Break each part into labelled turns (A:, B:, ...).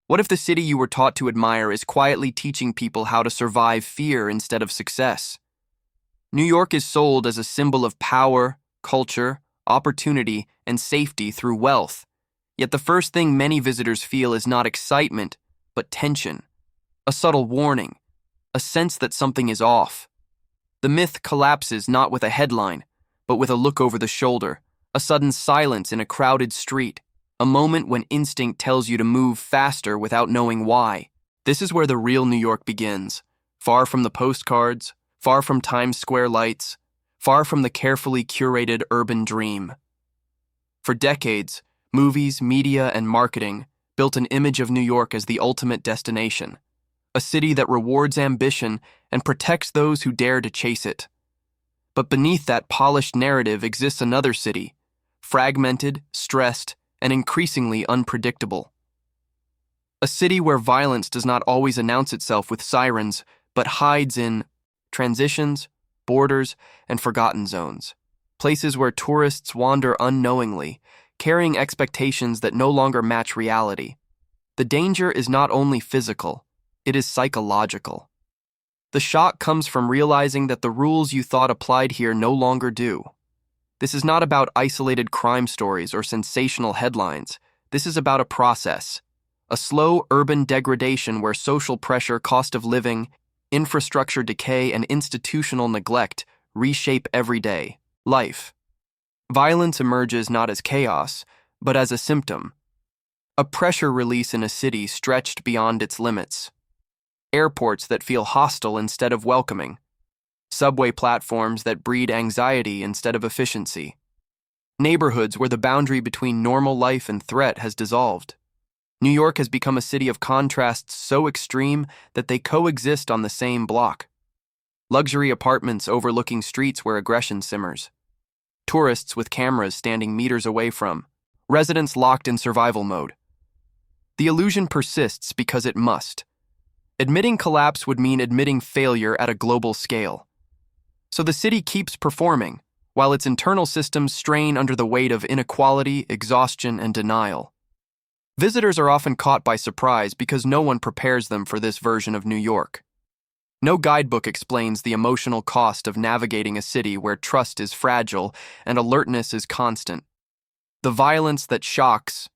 A: What if the city you were taught to admire is quietly teaching people how to survive fear instead of success? New York is sold as a symbol of power, culture, opportunity, and safety through wealth. Yet the first thing many visitors feel is not excitement, but tension, a subtle warning, a sense that something is off. The myth collapses not with a headline, but with a look over the shoulder, a sudden silence in a crowded street, a moment when instinct tells you to move faster without knowing why. This is where the real New York begins, far from the postcards, far from Times Square lights, far from the carefully curated urban dream. For decades, movies, media, and marketing built an image of New York as the ultimate destination, a city that rewards ambition and protects those who dare to chase it. But beneath that polished narrative exists another city, fragmented, stressed, and increasingly unpredictable. A city where violence does not always announce itself with sirens, but hides in transitions, borders, and forgotten zones. Places where tourists wander unknowingly, carrying expectations that no longer match reality. The danger is not only physical, it is psychological. The shock comes from realizing that the rules you thought applied here no longer do. This is not about isolated crime stories or sensational headlines. This is about a process, a slow urban degradation where social pressure, cost of living, infrastructure decay, and institutional neglect reshape everyday life. Violence emerges not as chaos, but as a symptom, a pressure release in a city stretched beyond its limits. Airports that feel hostile instead of welcoming. Subway platforms that breed anxiety instead of efficiency. Neighborhoods where the boundary between normal life and threat has dissolved. New York has become a city of contrasts so extreme that they coexist on the same block. Luxury apartments overlooking streets where aggression simmers. Tourists with cameras standing meters away from. Residents locked in survival mode. The illusion persists because it must. Admitting collapse would mean admitting failure at a global scale. So the city keeps performing, while its internal systems strain under the weight of inequality, exhaustion, and denial. Visitors are often caught by surprise because no one prepares them for this version of New York. No guidebook explains the emotional cost of navigating a city where trust is fragile and alertness is constant. The violence that shocks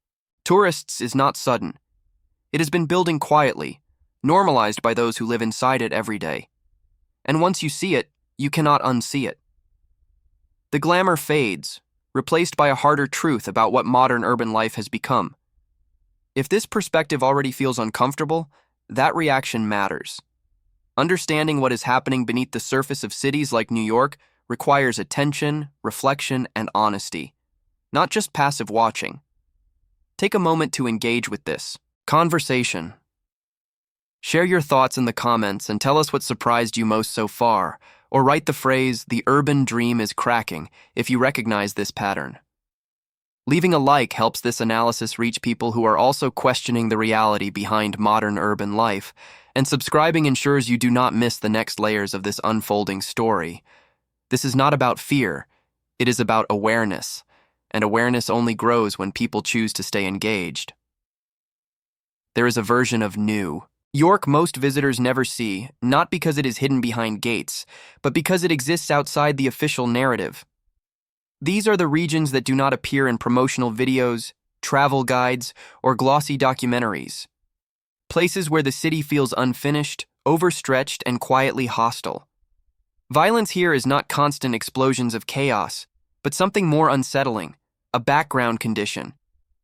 A: tourists is not sudden. It has been building quietly, normalized by those who live inside it every day. And once you see it, you cannot unsee it. The glamour fades, replaced by a harder truth about what modern urban life has become. If this perspective already feels uncomfortable, that reaction matters. Understanding what is happening beneath the surface of cities like New York requires attention, reflection, and honesty, not just passive watching. Take a moment to engage with this conversation. Share your thoughts in the comments and tell us what surprised you most so far, or write the phrase, "The urban dream is cracking," if you recognize this pattern. Leaving a like helps this analysis reach people who are also questioning the reality behind modern urban life, and subscribing ensures you do not miss the next layers of this unfolding story. This is not about fear, it is about awareness, and awareness only grows when people choose to stay engaged. There is a version of New York most visitors never see, not because it is hidden behind gates, but because it exists outside the official narrative. These are the regions that do not appear in promotional videos, travel guides, or glossy documentaries. Places where the city feels unfinished, overstretched, and quietly hostile. Violence here is not constant explosions of chaos, but something more unsettling, a background condition.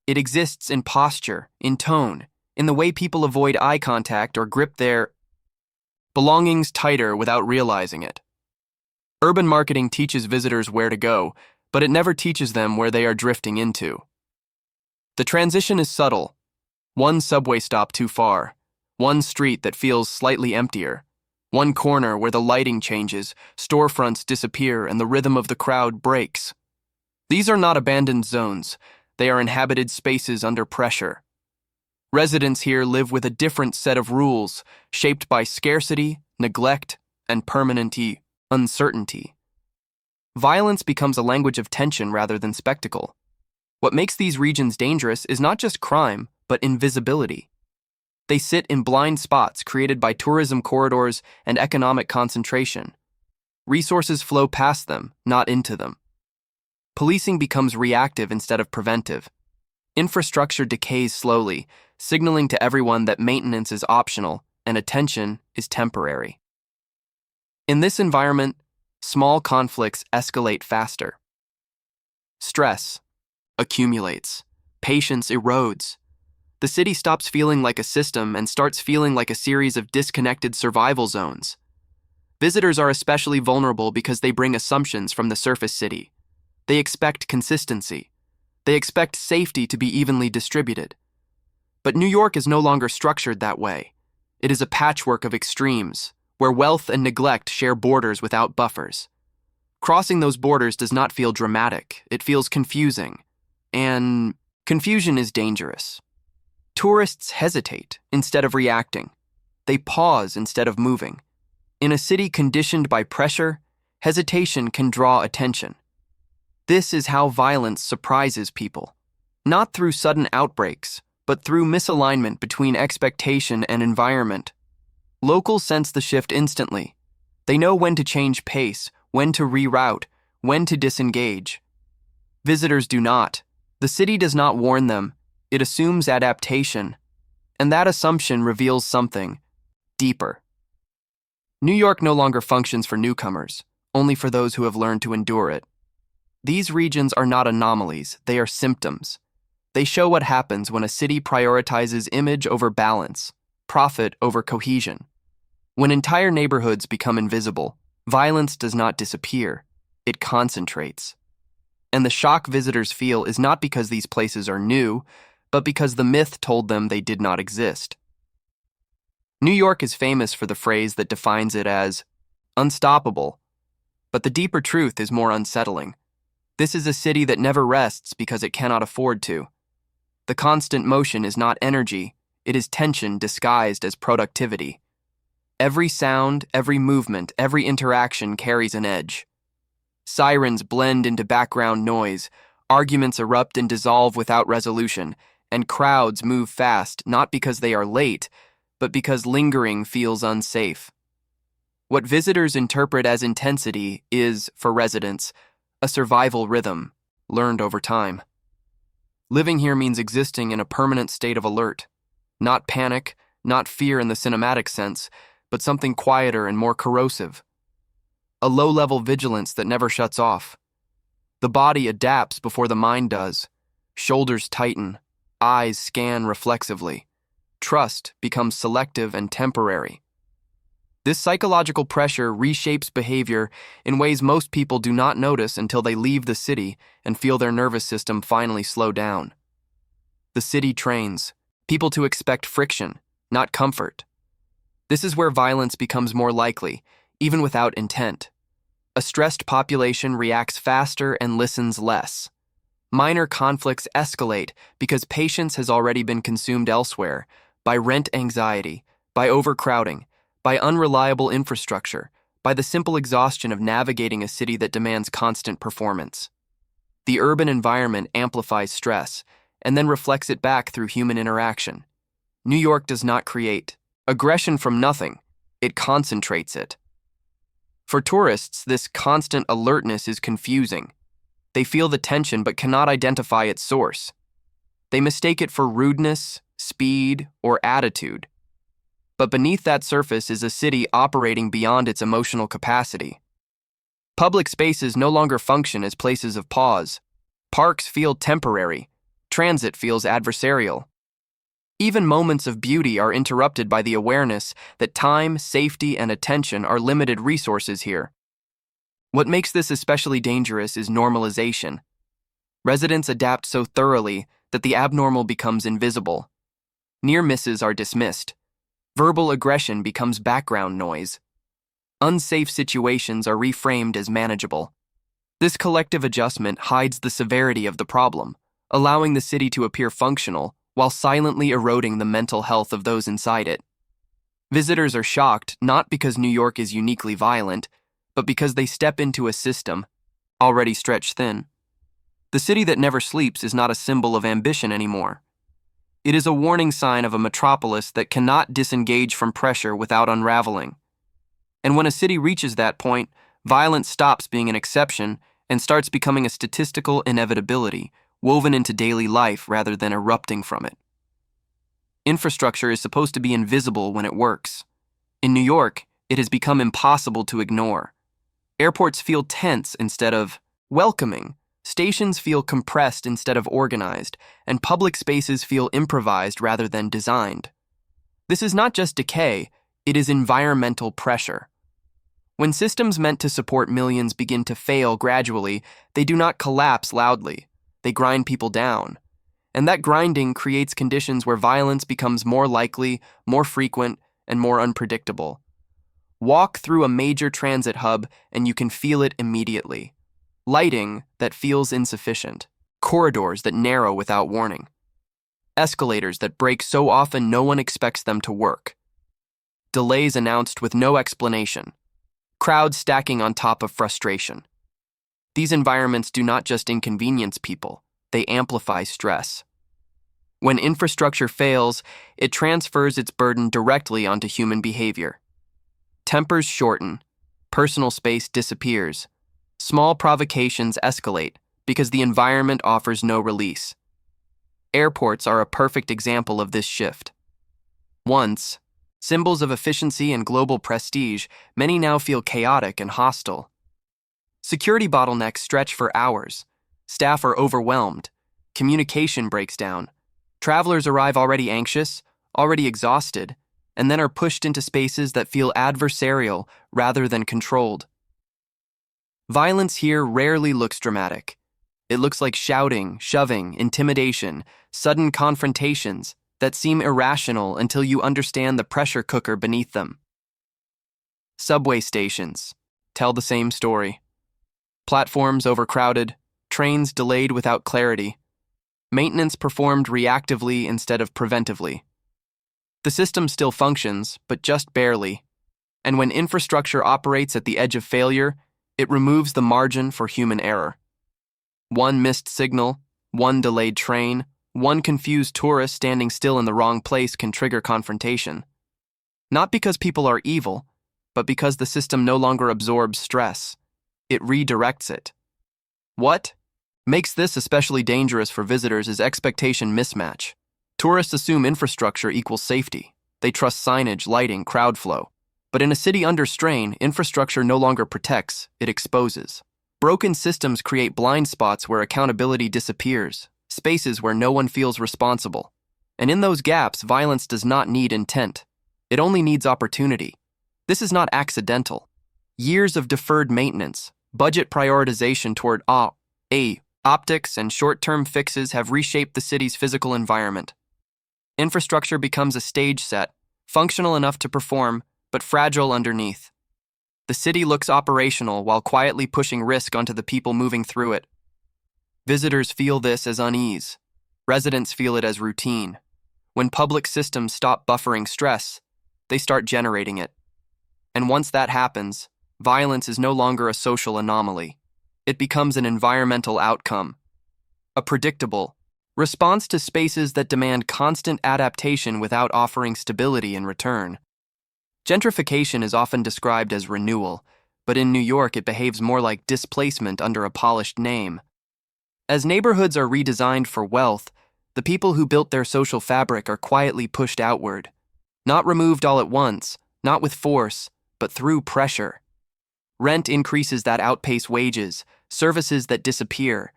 A: It exists in posture, in tone, in the way people avoid eye contact or grip their belongings tighter without realizing it. Urban marketing teaches visitors where to go, but it never teaches them where they are drifting into. The transition is subtle. One subway stop too far, one street that feels slightly emptier, one corner where the lighting changes, storefronts disappear, and the rhythm of the crowd breaks. These are not abandoned zones. They are inhabited spaces under pressure. Residents here live with a different set of rules, shaped by scarcity, neglect, and permanent uncertainty. Violence becomes a language of tension rather than spectacle. What makes these regions dangerous is not just crime, but invisibility. They sit in blind spots created by tourism corridors and economic concentration. Resources flow past them, not into them. Policing becomes reactive instead of preventive. Infrastructure decays slowly, signaling to everyone that maintenance is optional and attention is temporary. In this environment, small conflicts escalate faster. Stress accumulates. Patience erodes. The city stops feeling like a system and starts feeling like a series of disconnected survival zones. Visitors are especially vulnerable because they bring assumptions from the surface city. They expect consistency. They expect safety to be evenly distributed. But New York is no longer structured that way. It is a patchwork of extremes, where wealth and neglect share borders without buffers. Crossing those borders does not feel dramatic. It feels confusing. And confusion is dangerous. Tourists hesitate instead of reacting. They pause instead of moving. In a city conditioned by pressure, hesitation can draw attention. This is how violence surprises people, not through sudden outbreaks, but through misalignment between expectation and environment. Locals sense the shift instantly. They know when to change pace, when to reroute, when to disengage. Visitors do not. The city does not warn them. It assumes adaptation, and that assumption reveals something deeper. New York no longer functions for newcomers, only for those who have learned to endure it. These regions are not anomalies, they are symptoms. They show what happens when a city prioritizes image over balance, profit over cohesion. When entire neighborhoods become invisible, violence does not disappear, it concentrates. And the shock visitors feel is not because these places are new, but because the myth told them they did not exist. New York is famous for the phrase that defines it as unstoppable, but the deeper truth is more unsettling. This is a city that never rests because it cannot afford to. The constant motion is not energy, it is tension disguised as productivity. Every sound, every movement, every interaction carries an edge. Sirens blend into background noise, arguments erupt and dissolve without resolution, and crowds move fast not because they are late, but because lingering feels unsafe. What visitors interpret as intensity is, for residents, a survival rhythm, learned over time. Living here means existing in a permanent state of alert. Not panic, not fear in the cinematic sense, but something quieter and more corrosive. A low-level vigilance that never shuts off. The body adapts before the mind does. Shoulders tighten, eyes scan reflexively. Trust becomes selective and temporary. This psychological pressure reshapes behavior in ways most people do not notice until they leave the city and feel their nervous system finally slow down. The city trains people to expect friction, not comfort. This is where violence becomes more likely, even without intent. A stressed population reacts faster and listens less. Minor conflicts escalate because patience has already been consumed elsewhere, by rent anxiety, by overcrowding, by unreliable infrastructure, by the simple exhaustion of navigating a city that demands constant performance. The urban environment amplifies stress, and then reflects it back through human interaction. New York does not create aggression from nothing, it concentrates it. For tourists, this constant alertness is confusing. They feel the tension but cannot identify its source. They mistake it for rudeness, speed, or attitude. But beneath that surface is a city operating beyond its emotional capacity. Public spaces no longer function as places of pause. Parks feel temporary. Transit feels adversarial. Even moments of beauty are interrupted by the awareness that time, safety, and attention are limited resources here. What makes this especially dangerous is normalization. Residents adapt so thoroughly that the abnormal becomes invisible. Near misses are dismissed. Verbal aggression becomes background noise. Unsafe situations are reframed as manageable. This collective adjustment hides the severity of the problem, allowing the city to appear functional while silently eroding the mental health of those inside it. Visitors are shocked not because New York is uniquely violent, but because they step into a system already stretched thin. The city that never sleeps is not a symbol of ambition anymore. It is a warning sign of a metropolis that cannot disengage from pressure without unraveling. And when a city reaches that point, violence stops being an exception and starts becoming a statistical inevitability, woven into daily life rather than erupting from it. Infrastructure is supposed to be invisible when it works. In New York, it has become impossible to ignore. Airports feel tense instead of welcoming. Stations feel compressed instead of organized, and public spaces feel improvised rather than designed. This is not just decay, it is environmental pressure. When systems meant to support millions begin to fail gradually, they do not collapse loudly. They grind people down. And that grinding creates conditions where violence becomes more likely, more frequent, and more unpredictable. Walk through a major transit hub and you can feel it immediately. Lighting that feels insufficient. Corridors that narrow without warning. Escalators that break so often no one expects them to work. Delays announced with no explanation. Crowds stacking on top of frustration. These environments do not just inconvenience people, they amplify stress. When infrastructure fails, it transfers its burden directly onto human behavior. Tempers shorten, personal space disappears, small provocations escalate because the environment offers no release. Airports are a perfect example of this shift. Once, symbols of efficiency and global prestige, many now feel chaotic and hostile. Security bottlenecks stretch for hours. Staff are overwhelmed. Communication breaks down. Travelers arrive already anxious, already exhausted, and then are pushed into spaces that feel adversarial rather than controlled. Violence here rarely looks dramatic. It looks like shouting, shoving, intimidation, sudden confrontations that seem irrational until you understand the pressure cooker beneath them. Subway stations tell the same story. Platforms overcrowded, trains delayed without clarity, maintenance performed reactively instead of preventively. The system still functions, but just barely, and when infrastructure operates at the edge of failure, it removes the margin for human error. One missed signal, one delayed train, one confused tourist standing still in the wrong place can trigger confrontation. Not because people are evil, but because the system no longer absorbs stress. It redirects it. What makes this especially dangerous for visitors is expectation mismatch. Tourists assume infrastructure equals safety. They trust signage, lighting, crowd flow. But in a city under strain, infrastructure no longer protects, it exposes. Broken systems create blind spots where accountability disappears, spaces where no one feels responsible. And in those gaps, violence does not need intent. It only needs opportunity. This is not accidental. Years of deferred maintenance, budget prioritization toward optics and short-term fixes have reshaped the city's physical environment. Infrastructure becomes a stage set, functional enough to perform, but fragile underneath. The city looks operational while quietly pushing risk onto the people moving through it. Visitors feel this as unease. Residents feel it as routine. When public systems stop buffering stress, they start generating it. And once that happens, violence is no longer a social anomaly. It becomes an environmental outcome. A predictable response to spaces that demand constant adaptation without offering stability in return. Gentrification is often described as renewal, but in New York it behaves more like displacement under a polished name. As neighborhoods are redesigned for wealth, the people who built their social fabric are quietly pushed outward. Not removed all at once, not with force, but through pressure. Rent increases that outpace wages, services that disappear,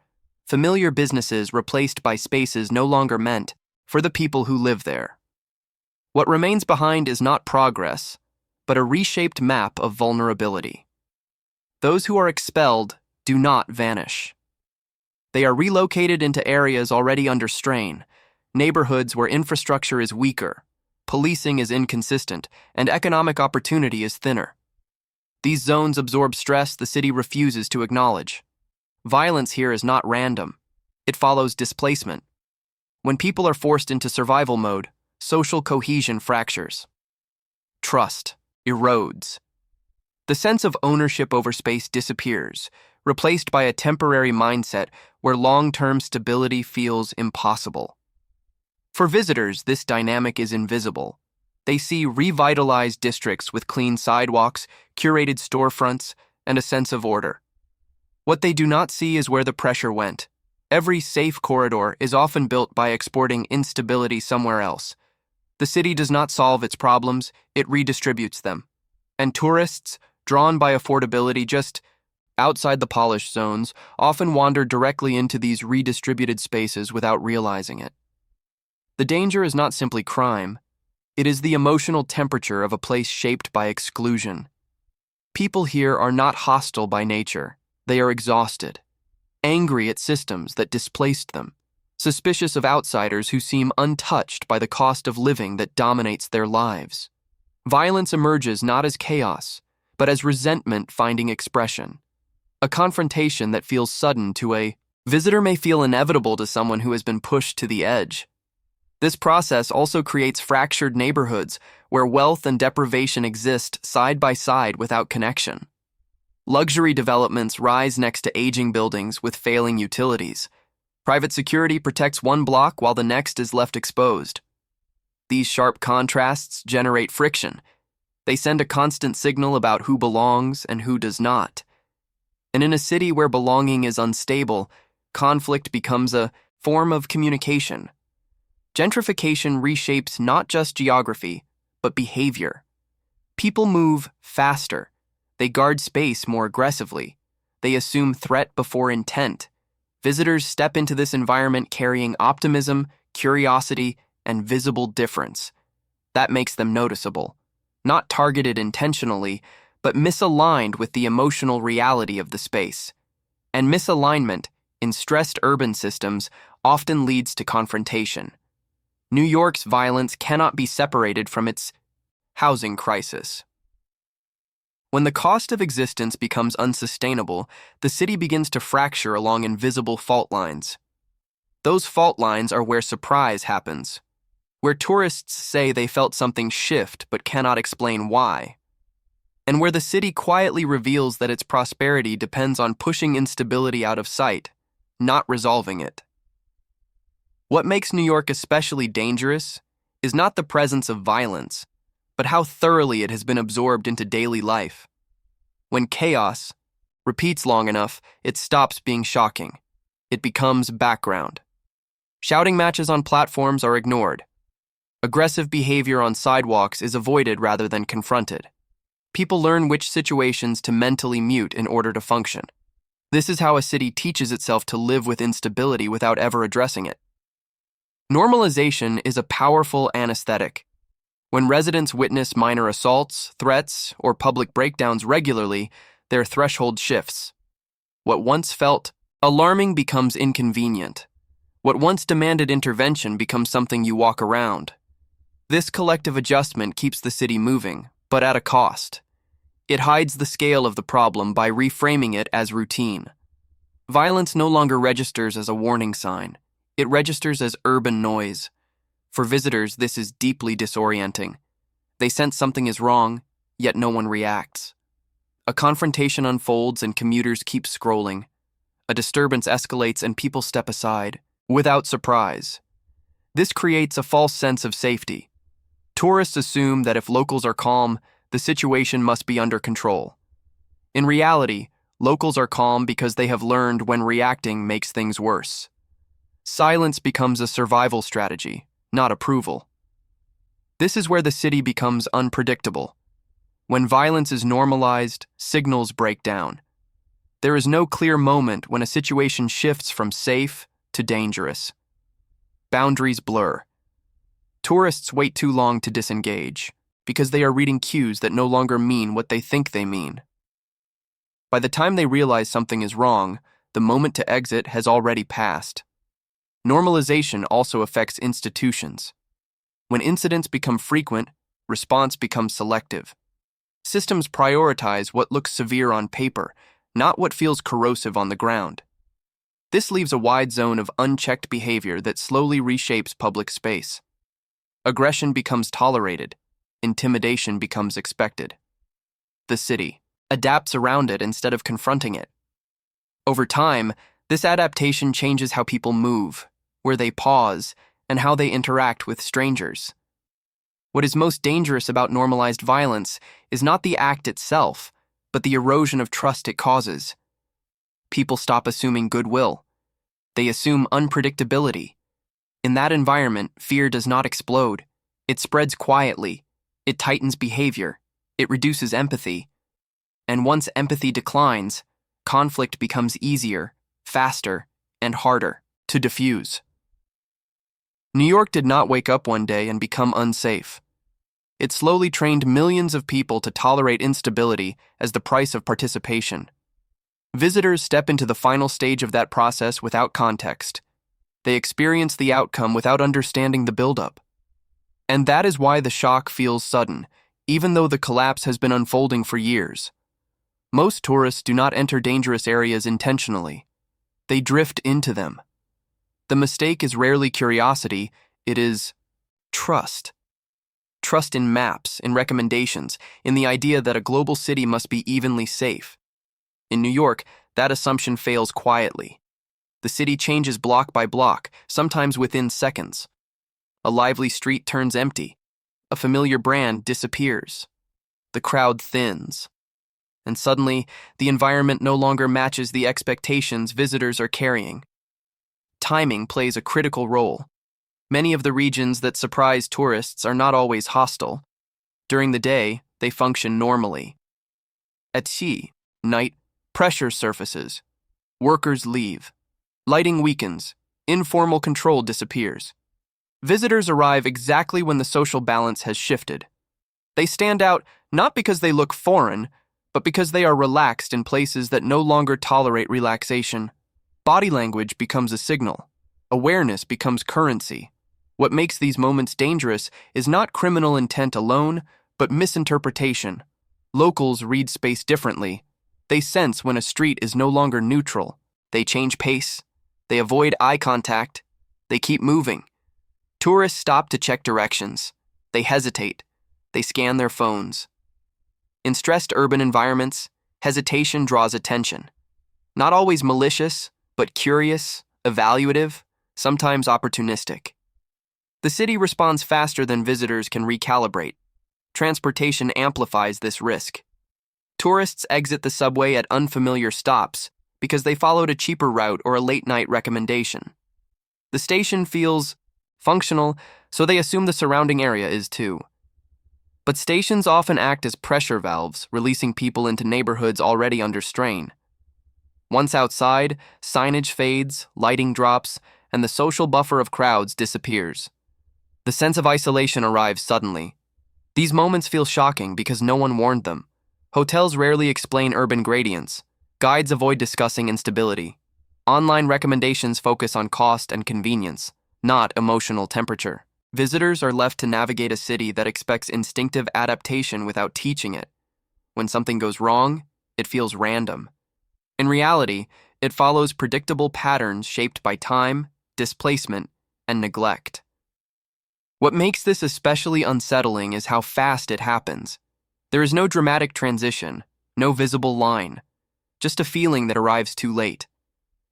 A: familiar businesses replaced by spaces no longer meant for the people who live there. What remains behind is not progress, but a reshaped map of vulnerability. Those who are expelled do not vanish. They are relocated into areas already under strain, neighborhoods where infrastructure is weaker, policing is inconsistent, and economic opportunity is thinner. These zones absorb stress the city refuses to acknowledge. Violence here is not random. It follows displacement. When people are forced into survival mode, social cohesion fractures. Trust erodes. The sense of ownership over space disappears, replaced by a temporary mindset where long-term stability feels impossible. For visitors, this dynamic is invisible. They see revitalized districts with clean sidewalks, curated storefronts, and a sense of order. What they do not see is where the pressure went. Every safe corridor is often built by exporting instability somewhere else. The city does not solve its problems, it redistributes them. And tourists, drawn by affordability just outside the polished zones, often wander directly into these redistributed spaces without realizing it. The danger is not simply crime. It is the emotional temperature of a place shaped by exclusion. People here are not hostile by nature. They are exhausted, angry at systems that displaced them, suspicious of outsiders who seem untouched by the cost of living that dominates their lives. Violence emerges not as chaos, but as resentment finding expression. A confrontation that feels sudden to a visitor may feel inevitable to someone who has been pushed to the edge. This process also creates fractured neighborhoods where wealth and deprivation exist side by side without connection. Luxury developments rise next to aging buildings with failing utilities. Private security protects one block while the next is left exposed. These sharp contrasts generate friction. They send a constant signal about who belongs and who does not. And in a city where belonging is unstable, conflict becomes a form of communication. Gentrification reshapes not just geography, but behavior. People move faster. They guard space more aggressively. They assume threat before intent. Visitors step into this environment carrying optimism, curiosity, and visible difference. That makes them noticeable, not targeted intentionally, but misaligned with the emotional reality of the space. And misalignment, in stressed urban systems, often leads to confrontation. New York's violence cannot be separated from its housing crisis. When the cost of existence becomes unsustainable, the city begins to fracture along invisible fault lines. Those fault lines are where surprise happens, where tourists say they felt something shift but cannot explain why, and where the city quietly reveals that its prosperity depends on pushing instability out of sight, not resolving it. What makes New York especially dangerous is not the presence of violence, but how thoroughly it has been absorbed into daily life. When chaos repeats long enough, it stops being shocking. It becomes background. Shouting matches on platforms are ignored. Aggressive behavior on sidewalks is avoided rather than confronted. People learn which situations to mentally mute in order to function. This is how a city teaches itself to live with instability without ever addressing it. Normalization is a powerful anesthetic. When residents witness minor assaults, threats, or public breakdowns regularly, their threshold shifts. What once felt alarming becomes inconvenient. What once demanded intervention becomes something you walk around. This collective adjustment keeps the city moving, but at a cost. It hides the scale of the problem by reframing it as routine. Violence no longer registers as a warning sign. It registers as urban noise. For visitors, this is deeply disorienting. They sense something is wrong, yet no one reacts. A confrontation unfolds and commuters keep scrolling. A disturbance escalates and people step aside, without surprise. This creates a false sense of safety. Tourists assume that if locals are calm, the situation must be under control. In reality, locals are calm because they have learned when reacting makes things worse. Silence becomes a survival strategy, not approval. This is where the city becomes unpredictable. When violence is normalized, signals break down. There is no clear moment when a situation shifts from safe to dangerous. Boundaries blur. Tourists wait too long to disengage because they are reading cues that no longer mean what they think they mean. By the time they realize something is wrong, the moment to exit has already passed. Normalization also affects institutions. When incidents become frequent, response becomes selective. Systems prioritize what looks severe on paper, not what feels corrosive on the ground. This leaves a wide zone of unchecked behavior that slowly reshapes public space. Aggression becomes tolerated. Intimidation becomes expected. The city adapts around it instead of confronting it. Over time, this adaptation changes how people move, where they pause, and how they interact with strangers. What is most dangerous about normalized violence is not the act itself, but the erosion of trust it causes. People stop assuming goodwill. They assume unpredictability. In that environment, fear does not explode. It spreads quietly. It tightens behavior. It reduces empathy. And once empathy declines, conflict becomes easier, faster, and harder to diffuse. New York did not wake up one day and become unsafe. It slowly trained millions of people to tolerate instability as the price of participation. Visitors step into the final stage of that process without context. They experience the outcome without understanding the buildup. And that is why the shock feels sudden, even though the collapse has been unfolding for years. Most tourists do not enter dangerous areas intentionally. They drift into them. The mistake is rarely curiosity, it is trust. Trust in maps, in recommendations, in the idea that a global city must be evenly safe. In New York, that assumption fails quietly. The city changes block by block, sometimes within seconds. A lively street turns empty. A familiar brand disappears. The crowd thins. And suddenly, the environment no longer matches the expectations visitors are carrying. Timing plays a critical role. Many of the regions that surprise tourists are not always hostile. During the day, they function normally. At sea, night, pressure surfaces. Workers leave. Lighting weakens. Informal control disappears. Visitors arrive exactly when the social balance has shifted. They stand out not because they look foreign, but because they are relaxed in places that no longer tolerate relaxation. Body language becomes a signal. Awareness becomes currency. What makes these moments dangerous is not criminal intent alone, but misinterpretation. Locals read space differently. They sense when a street is no longer neutral. They change pace. They avoid eye contact. They keep moving. Tourists stop to check directions. They hesitate. They scan their phones. In stressed urban environments, hesitation draws attention. Not always malicious, but curious, evaluative, sometimes opportunistic. The city responds faster than visitors can recalibrate. Transportation amplifies this risk. Tourists exit the subway at unfamiliar stops because they followed a cheaper route or a late-night recommendation. The station feels functional, so they assume the surrounding area is too. But stations often act as pressure valves, releasing people into neighborhoods already under strain. Once outside, signage fades, lighting drops, and the social buffer of crowds disappears. The sense of isolation arrives suddenly. These moments feel shocking because no one warned them. Hotels rarely explain urban gradients. Guides avoid discussing instability. Online recommendations focus on cost and convenience, not emotional temperature. Visitors are left to navigate a city that expects instinctive adaptation without teaching it. When something goes wrong, it feels random. In reality, it follows predictable patterns shaped by time, displacement, and neglect. What makes this especially unsettling is how fast it happens. There is no dramatic transition, no visible line, just a feeling that arrives too late.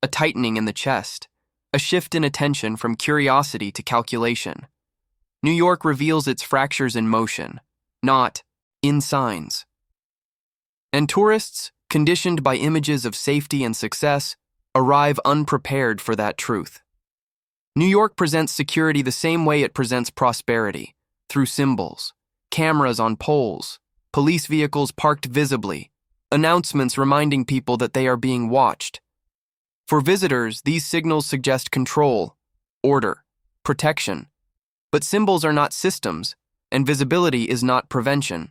A: A tightening in the chest, a shift in attention from curiosity to calculation. New York reveals its fractures in motion, not in signs. And tourists, conditioned by images of safety and success, arrive unprepared for that truth. New York presents security the same way it presents prosperity, through symbols, cameras on poles, police vehicles parked visibly, announcements reminding people that they are being watched. For visitors, these signals suggest control, order, protection. But symbols are not systems, and visibility is not prevention.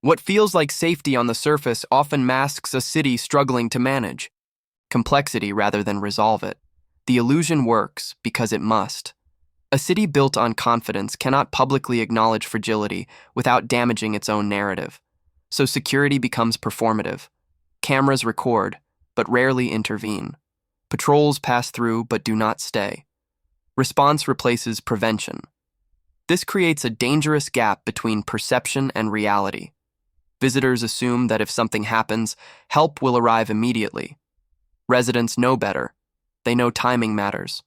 A: What feels like safety on the surface often masks a city struggling to manage complexity rather than resolve it. The illusion works because it must. A city built on confidence cannot publicly acknowledge fragility without damaging its own narrative. So security becomes performative. Cameras record, but rarely intervene. Patrols pass through, but do not stay. Response replaces prevention. This creates a dangerous gap between perception and reality. Visitors assume that if something happens, help will arrive immediately. Residents know better. They know timing matters.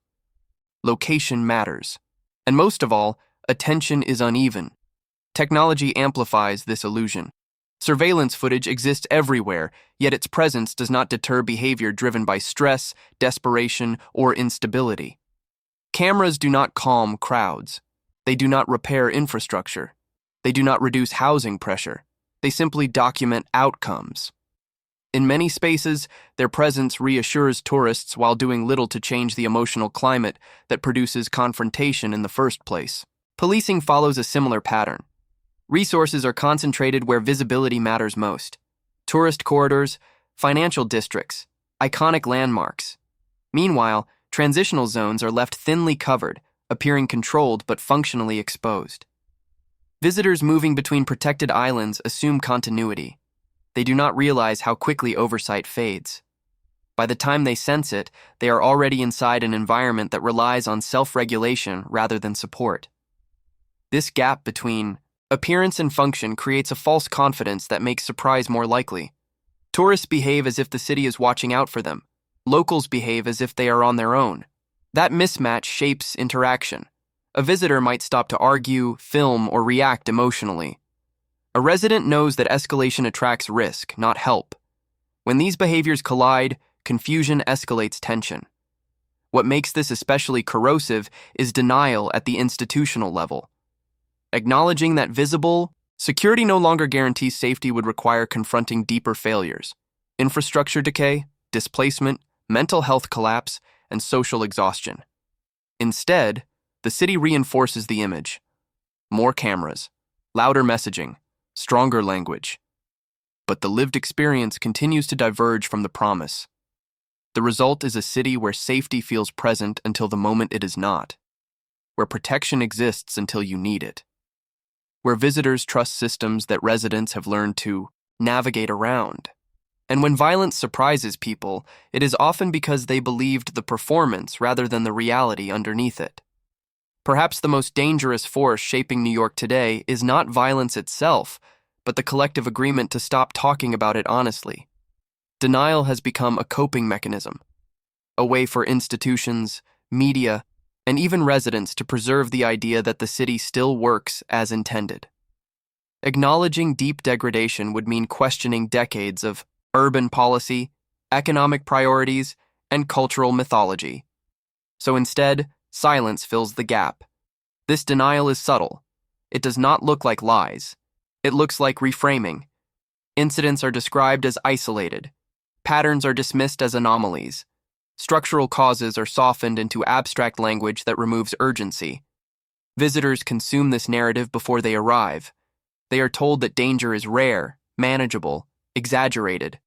A: Location matters. And most of all, attention is uneven. Technology amplifies this illusion. Surveillance footage exists everywhere, yet its presence does not deter behavior driven by stress, desperation, or instability. Cameras do not calm crowds. They do not repair infrastructure. They do not reduce housing pressure. They simply document outcomes. In many spaces, their presence reassures tourists while doing little to change the emotional climate that produces confrontation in the first place. Policing follows a similar pattern. Resources are concentrated where visibility matters most. Tourist corridors, financial districts, iconic landmarks. Meanwhile, transitional zones are left thinly covered, appearing controlled but functionally exposed. Visitors moving between protected islands assume continuity. They do not realize how quickly oversight fades. By the time they sense it, they are already inside an environment that relies on self-regulation rather than support. This gap between appearance and function creates a false confidence that makes surprise more likely. Tourists behave as if the city is watching out for them. Locals behave as if they are on their own. That mismatch shapes interaction. A visitor might stop to argue, film, or react emotionally. A resident knows that escalation attracts risk, not help. When these behaviors collide, confusion escalates tension. What makes this especially corrosive is denial at the institutional level. Acknowledging that visible security no longer guarantees safety would require confronting deeper failures: infrastructure decay, displacement, mental health collapse, and social exhaustion. Instead, the city reinforces the image. More cameras, louder messaging, stronger language. But the lived experience continues to diverge from the promise. The result is a city where safety feels present until the moment it is not, where protection exists until you need it, where visitors trust systems that residents have learned to navigate around. And when violence surprises people, it is often because they believed the performance rather than the reality underneath it. Perhaps the most dangerous force shaping New York today is not violence itself, but the collective agreement to stop talking about it honestly. Denial has become a coping mechanism, a way for institutions, media, and even residents to preserve the idea that the city still works as intended. Acknowledging deep degradation would mean questioning decades of urban policy, economic priorities, and cultural mythology. So instead, silence fills the gap. This denial is subtle. It does not look like lies. It looks like reframing. Incidents are described as isolated. Patterns are dismissed as anomalies. Structural causes are softened into abstract language that removes urgency. Visitors consume this narrative before they arrive. They are told that danger is rare, manageable, exaggerated.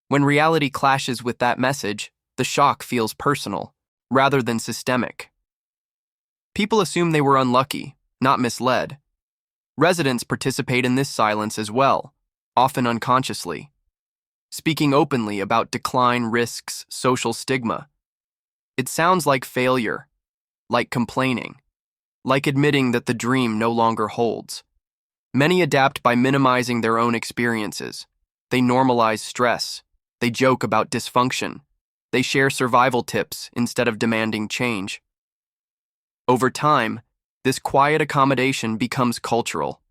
A: When reality clashes with that message, the shock feels personal, rather than systemic. People assume they were unlucky, not misled. Residents participate in this silence as well, often unconsciously, speaking openly about decline risks, social stigma. It sounds like failure, like complaining, like admitting that the dream no longer holds. Many adapt by minimizing their own experiences. They normalize stress. They joke about dysfunction. They share survival tips instead of demanding change. Over time, this quiet accommodation becomes cultural.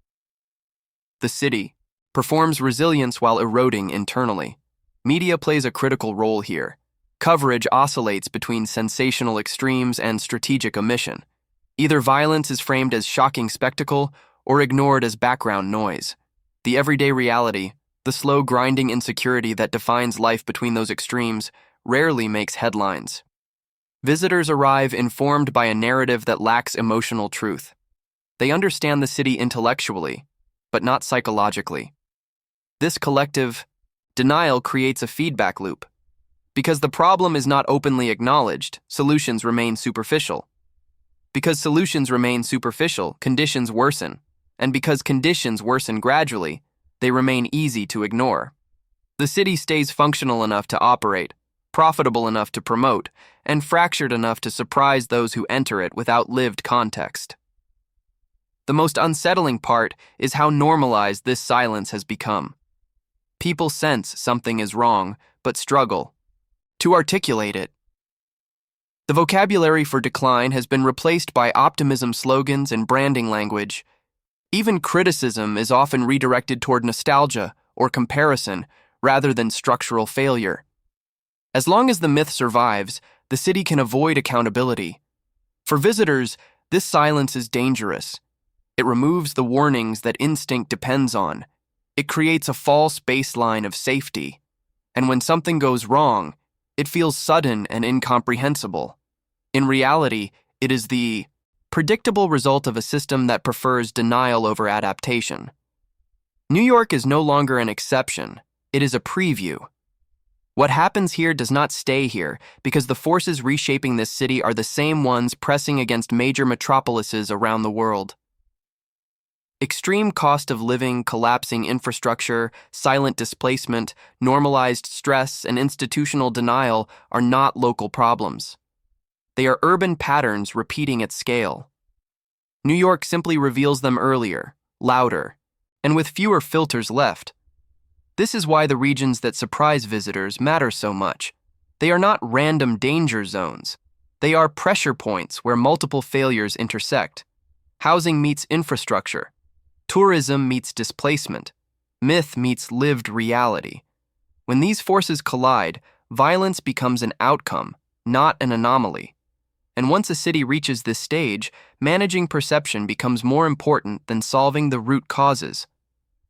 A: The city performs resilience while eroding internally. Media plays a critical role here. Coverage oscillates between sensational extremes and strategic omission. Either violence is framed as shocking spectacle or ignored as background noise. The everyday reality, the slow grinding insecurity that defines life between those extremes, rarely makes headlines. Visitors arrive informed by a narrative that lacks emotional truth. They understand the city intellectually, but not psychologically. This collective denial creates a feedback loop. Because the problem is not openly acknowledged, solutions remain superficial. Because solutions remain superficial, conditions worsen. And because conditions worsen gradually, they remain easy to ignore. The city stays functional enough to operate, profitable enough to promote, and fractured enough to surprise those who enter it without lived context. The most unsettling part is how normalized this silence has become. People sense something is wrong, but struggle to articulate it. The vocabulary for decline has been replaced by optimism slogans and branding language. Even criticism is often redirected toward nostalgia or comparison rather than structural failure. As long as the myth survives, the city can avoid accountability. For visitors, this silence is dangerous. It removes the warnings that instinct depends on. It creates a false baseline of safety. And when something goes wrong, it feels sudden and incomprehensible. In reality, it is the predictable result of a system that prefers denial over adaptation. New York is no longer an exception. It is a preview. What happens here does not stay here because the forces reshaping this city are the same ones pressing against major metropolises around the world. Extreme cost of living, collapsing infrastructure, silent displacement, normalized stress, and institutional denial are not local problems. They are urban patterns repeating at scale. New York simply reveals them earlier, louder, and with fewer filters left. This is why the regions that surprise visitors matter so much. They are not random danger zones. They are pressure points where multiple failures intersect. Housing meets infrastructure. Tourism meets displacement. Myth meets lived reality. When these forces collide, violence becomes an outcome, not an anomaly. And once a city reaches this stage, managing perception becomes more important than solving the root causes.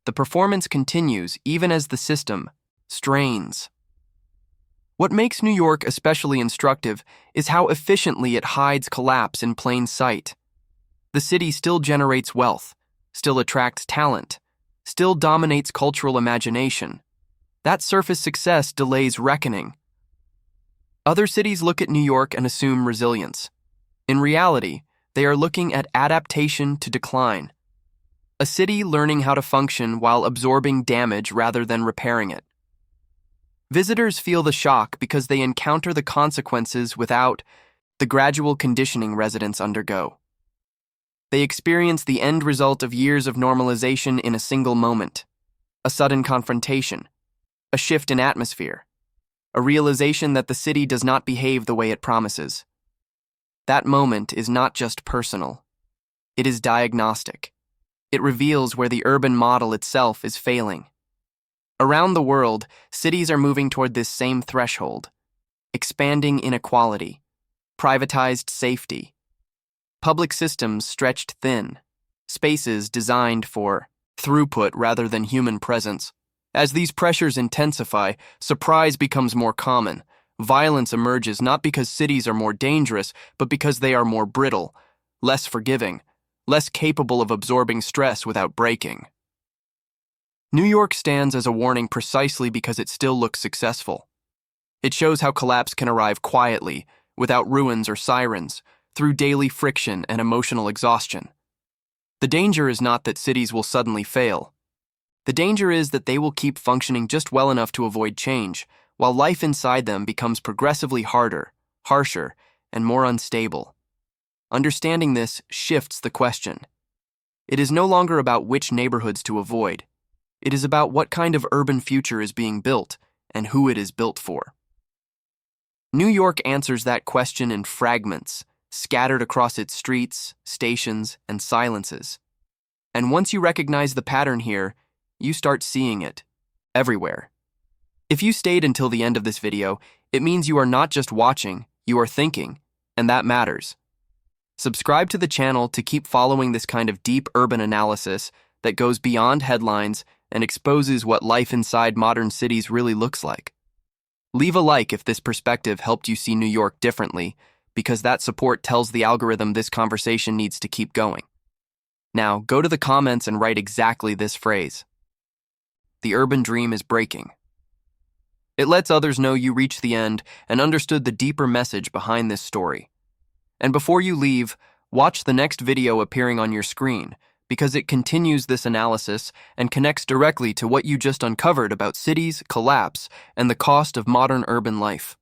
A: The performance continues even as the system strains. What makes New York especially instructive is how efficiently it hides collapse in plain sight. The city still generates wealth, still attracts talent, still dominates cultural imagination. That surface success delays reckoning. Other cities look at New York and assume resilience. In reality, they are looking at adaptation to decline. A city learning how to function while absorbing damage rather than repairing it. Visitors feel the shock because they encounter the consequences without the gradual conditioning residents undergo. They experience the end result of years of normalization in a single moment. A sudden confrontation. A shift in atmosphere. A realization that the city does not behave the way it promises. That moment is not just personal. It is diagnostic. It reveals where the urban model itself is failing. Around the world, cities are moving toward this same threshold. Expanding inequality. Privatized safety. Public systems stretched thin, spaces designed for throughput rather than human presence. As these pressures intensify, surprise becomes more common. Violence emerges not because cities are more dangerous, but because they are more brittle, less forgiving, less capable of absorbing stress without breaking. New York stands as a warning precisely because it still looks successful. It shows how collapse can arrive quietly, without ruins or sirens, through daily friction and emotional exhaustion. The danger is not that cities will suddenly fail. The danger is that they will keep functioning just well enough to avoid change, while life inside them becomes progressively harder, harsher, and more unstable. Understanding this shifts the question. It is no longer about which neighborhoods to avoid. It is about what kind of urban future is being built and who it is built for. New York answers that question in fragments, scattered across its streets, stations, and silences. And once you recognize the pattern here, you start seeing it everywhere. If you stayed until the end of this video, it means you are not just watching, you are thinking, and that matters. Subscribe to the channel to keep following this kind of deep urban analysis that goes beyond headlines and exposes what life inside modern cities really looks like. Leave a like if this perspective helped you see New York differently, because that support tells the algorithm this conversation needs to keep going. Now, go to the comments and write exactly this phrase. The urban dream is breaking. It lets others know you reached the end and understood the deeper message behind this story. And before you leave, watch the next video appearing on your screen, because it continues this analysis and connects directly to what you just uncovered about cities, collapse, and the cost of modern urban life.